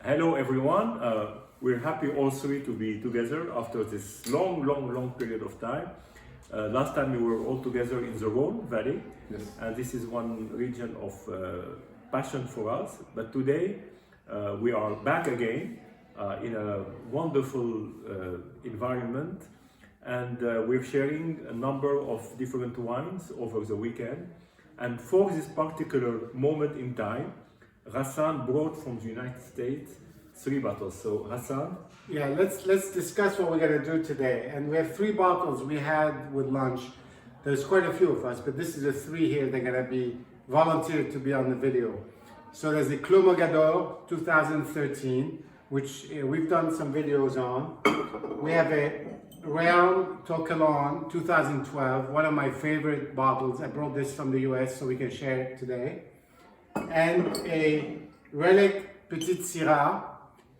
Hello everyone. We're happy all three to be together after this long period of time. Last time we were all together in the Rhone Valley, Yes. and this is one region of passion for us. But today we are back again in a wonderful environment, and we're sharing a number of different wines over the weekend. And for this particular moment in time, Hassan brought from the United States 3 bottles. So Hassan, Yeah, let's discuss what we're gonna do today. And we have 3 bottles we had with lunch. There's quite a few of us, but this is the 3 here. They're gonna be volunteered to be on the video. So there's the Clos Mogador 2013, which we've done some videos on. We have a Relic Kalon 2012, one of my favorite bottles. I brought this from the US so we can share it today. And a Relic Petite Sirah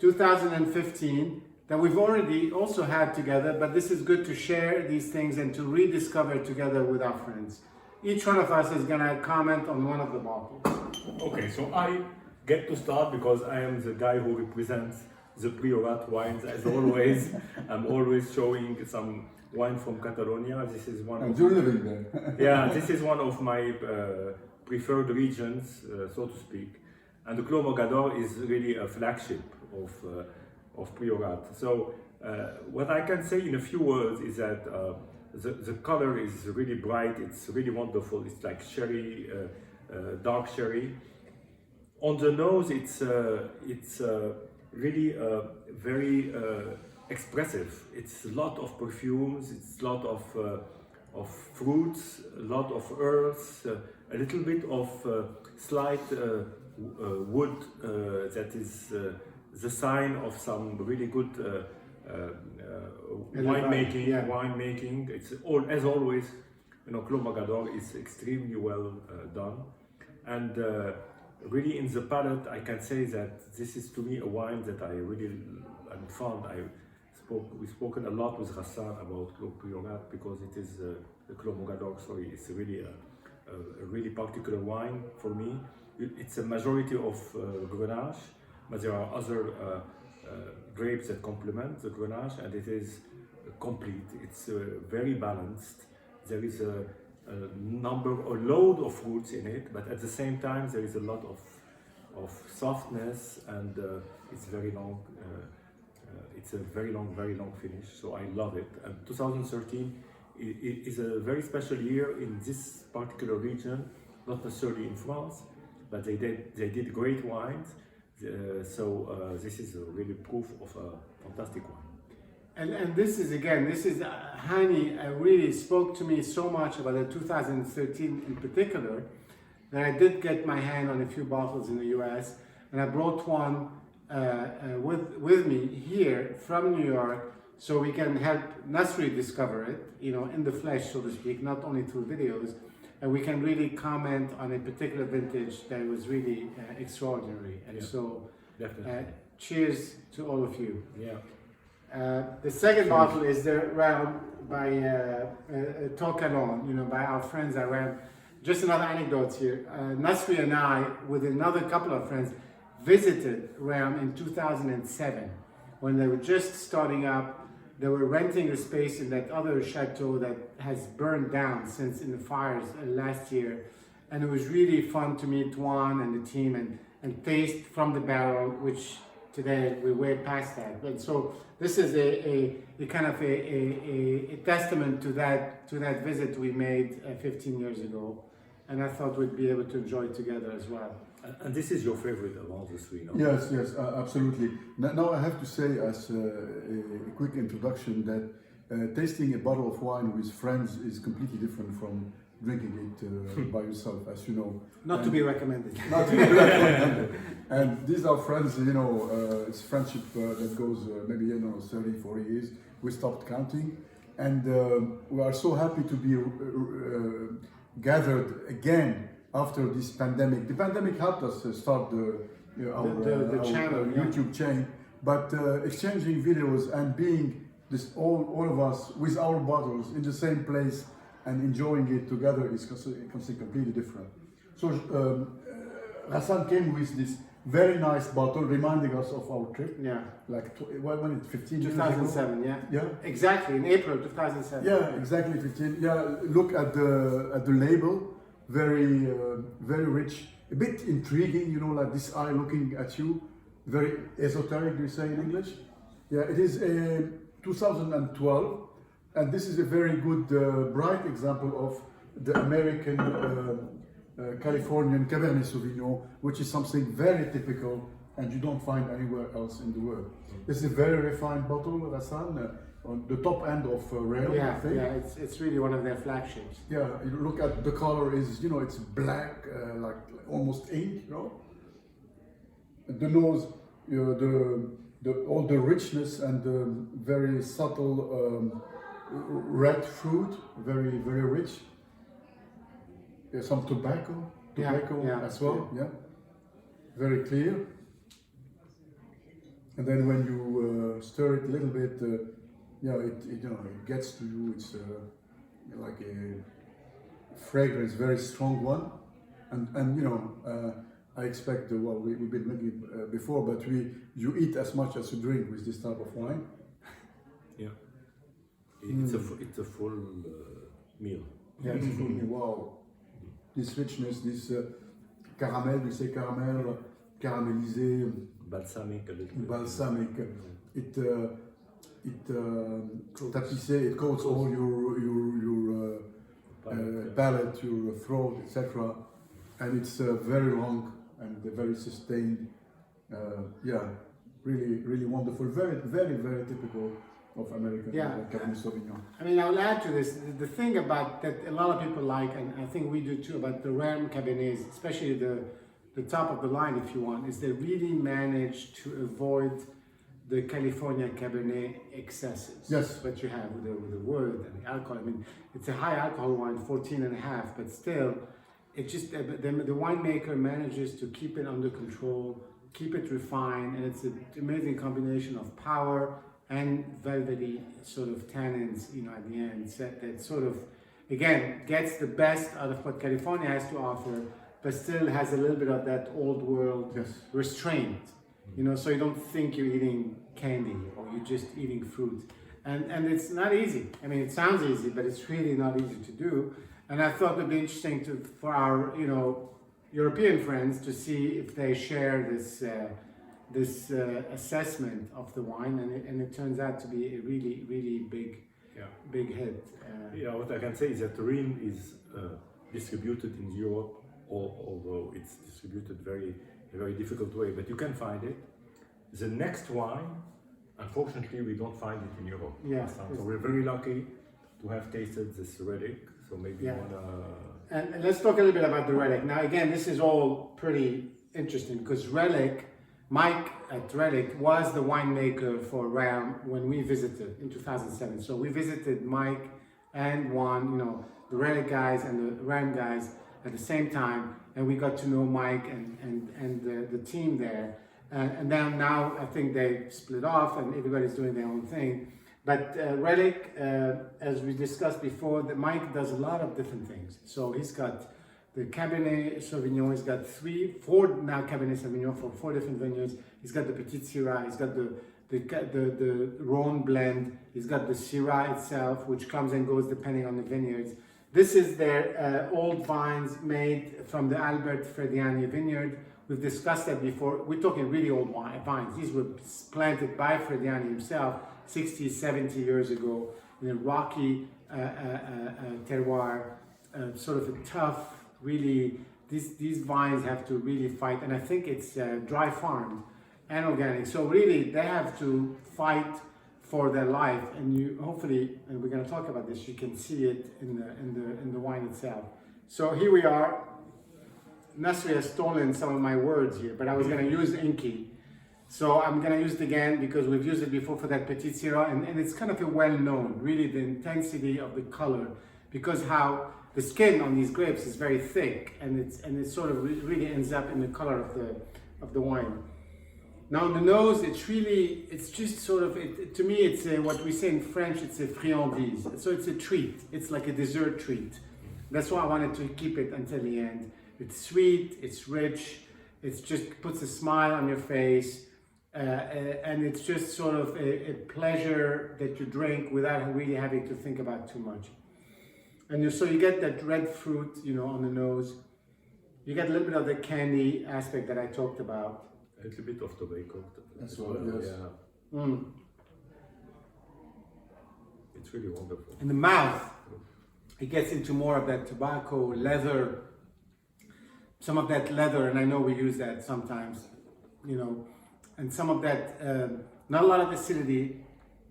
2015 that we've already also had together, but this is good to share these things and to rediscover together with our friends. Each one of us is gonna comment on one of the bottles. okay, so I get to start because I am the guy who represents the Priorat wines as always. I'm always showing some wine from Catalonia. This is one And of you're living there. yeah, this is one of my preferred regions, so to speak. And the Clos Mogador is really a flagship of Priorat. So what I can say in a few words is that the color is really bright, it's really wonderful, it's like sherry, dark sherry. On the nose, it's really very expressive. It's a lot of perfumes, it's a lot of fruits, a lot of herbs, a little bit of slight wood that is the sign of some really good winemaking. Yeah. Winemaking. It's all, as always, you know, Clos Mogador is extremely well done, and really in the palate, I can say that this is to me a wine that I really am fond. We've spoken a lot with Hassan about Clos Priorat because it is the Clos Mogador. Sorry, it's really a really particular wine for me. It's a majority of Grenache, but there are other grapes that complement the Grenache, and it is complete. It's very balanced. There is a load of fruits in it, but at the same time there is a lot of softness, and it's very long. It's a very long finish. So I love it. And 2013 is a very special year in this particular region, not necessarily in France, but they did great wines. So this is really proof of a fantastic wine. And this is Hani really spoke to me so much about the 2013 in particular that I did get my hand on a few bottles in the US, and I brought one with me here from New York so we can help Nasri discover it, you know, in the flesh, so to speak, not only through videos, and we can really comment on a particular vintage that was really extraordinary. And yeah, so, definitely. cheers to all of you. Yeah. The second bottle is the round by Kalon, you know, by our friends around. Just another anecdote here. Nasri and I, with another couple of friends, visited Ram in 2007 when they were just starting up. They were renting a space in that other chateau that has burned down since in the fires last year. And it was really fun to meet Juan and the team and taste from the barrel, which today we're way past that. But so this is a kind of a testament to that visit we made 15 years ago. And I thought we'd be able to enjoy it together as well. And this is your favorite among the 3, no? Yes, absolutely. Now I have to say, as a quick introduction, that tasting a bottle of wine with friends is completely different from drinking it by yourself, as you know. Not to be recommended. Not to be recommended. And these are friends, you know, it's friendship that goes maybe, you know, 30, 40 years. We stopped counting. And we are so happy to be gathered again after this pandemic. The pandemic helped us start our channel, YouTube chain, but exchanging videos and being all of us with our bottles in the same place and enjoying it together is completely different. So Hassan came with this Very nice bottle, reminding us of our trip. Yeah. Like when it's 15 years ago. 2007, yeah. Yeah. Exactly, in April 2007. Yeah, exactly 15. Yeah, look at the label, very rich, a bit intriguing. You know, like this eye looking at you, very esoteric. Do you say in English? Yeah, it is 2012, and this is a very good, bright example of the American. Californian Cabernet Sauvignon, which is something very typical and you don't find anywhere else in the world. This is a very refined bottle, Rassan, on the top end of Relic, I think. Yeah, it's really one of their flagships. Yeah, you look at the color is, you know, it's black, like almost ink, you know. The nose, you know, all the richness and the very subtle red fruit, very rich. There's some tobacco as well. Yeah, very clear. And then when you stir it a little bit, yeah, it you know it gets to you. It's like a fragrance, very strong one. And you know, I expect well, we've been drinking before, but you eat as much as you drink with this type of wine. Yeah, it's a full meal. Yeah, it's for me. Wow. This richness, this caramel, we say caramel, caramélisé, Balsamic a little bit. balsamic. It tapissé, it coats all your palate, your throat, etc. And it's very long and very sustained. Yeah, really wonderful. Very typical of American Cabernet Sauvignon. I mean, I'll add to this, the thing about that a lot of people like, and I think we do too, about the rare Cabernets, especially the top of the line if you want, is they really manage to avoid the California Cabernet excesses. Yes. That you have with the wood and the alcohol. I mean, it's a high alcohol wine, 14.5, but still, it just, the winemaker manages to keep it under control, keep it refined, and it's an amazing combination of power and velvety sort of tannins, you know, at the end, that sort of, again, gets the best out of what California has to offer, but still has a little bit of that old world restraint, you know, so you don't think you're eating candy or you're just eating fruit. And it's not easy. I mean, it sounds easy, but it's really not easy to do. And I thought it'd be interesting for our, you know, European friends to see if they share this assessment of the wine, and it turns out to be a really big hit. Yeah, what I can say is that the Rhine is distributed in Europe, although it's distributed a very difficult way, but you can find it. The next wine, unfortunately, we don't find it in Europe. Yeah. So we're very lucky to have tasted this Relic, so maybe you wanna... And let's talk a little bit about the Relic. Now again, this is all pretty interesting because Relic, Mike at Relic was the winemaker for Ram when we visited in 2007. So we visited Mike and Juan, you know, the Relic guys and the Ram guys at the same time, and we got to know Mike and the team there. And then now I think they split off and everybody's doing their own thing. But Relic, as we discussed before, Mike does a lot of different things. So he's got the Cabernet Sauvignon, he's got four now Cabernet Sauvignon for 4 different vineyards. He's got the Petite Sirah, he's got the Rhone blend, he's got the Syrah itself, which comes and goes depending on the vineyards. This is their old vines made from the Albert Frediani vineyard. We've discussed that before. We're talking really old vines. These were planted by Frediani himself 60, 70 years ago in a rocky terroir, sort of a tough, really, these vines have to really fight, and I think it's dry farmed and organic. So really, they have to fight for their life, and you hopefully, and we're going to talk about this, you can see it in the wine itself. So here we are. Nasri has stolen some of my words here, but I was going to use Inky. So I'm going to use it again because we've used it before for that Petite Sirah, and it's kind of a well-known, really the intensity of the color, because how the skin on these grapes is very thick, and it sort of really ends up in the color of the wine. Now on the nose, it's just sort of, to me it's what we say in French, it's a friandise. So it's a treat, it's like a dessert treat. That's why I wanted to keep it until the end. It's sweet, it's rich, It's just puts a smile on your face, and it's just sort of a pleasure that you drink without really having to think about too much. And so you get that red fruit, on the nose. You get a little bit of the candy aspect that I talked about. A little bit of tobacco. That's right, yes. Yeah. Mm. It's really wonderful. In the mouth, it gets into more of that tobacco, leather, some of that leather, and I know we use that sometimes, and some of that, not a lot of acidity.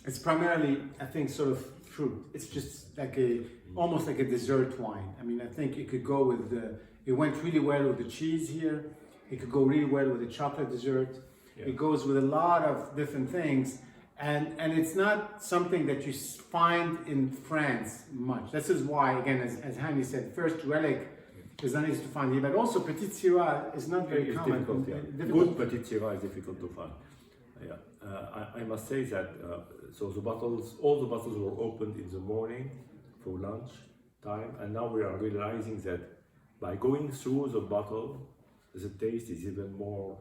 It's primarily, I think, sort of fruit. It's just like almost like a dessert wine. I mean, I think it could go with it went really well with the cheese here. It could go really well with a chocolate dessert. Yeah. It goes with a lot of different things. And it's not something that you find in France much. This is why, again, as Hani said, first Relic is not easy to find here, but also Petite Sirah is not very common. Difficult, yeah. Difficult. Good Petite Sirah is difficult to find. Yeah, I must say that all the bottles were opened in the morning for lunch time, and now we are realizing that by going through the bottle, the taste is even more.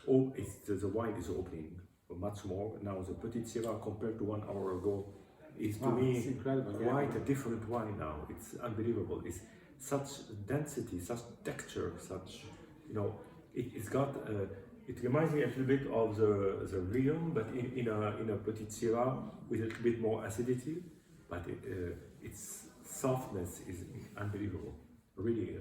The wine is opening much more now. The Petite Sirah compared to 1 hour ago is to me incredible. Quite a different wine now. It's unbelievable. It's such density, such texture, such it's got. It reminds me a little bit of the Rion, but in a Petite Sirah with a little bit more acidity, but its softness is unbelievable. Really.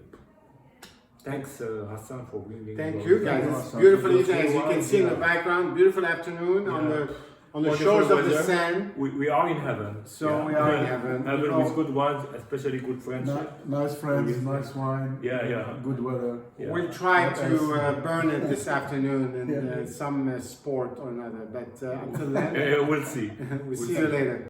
Thanks, Hassan, for bringing. Thank you, guys. It's beautiful evening, as you can see in the background. Beautiful afternoon on the shores of the Seine. We are in heaven. So we are in heaven. Heaven with good wines, especially good friendship. Nice friends, nice wine. Yeah. Good weather. Yeah. We'll try to burn it this afternoon in some sport or another. But until then, we'll see. We'll see you later.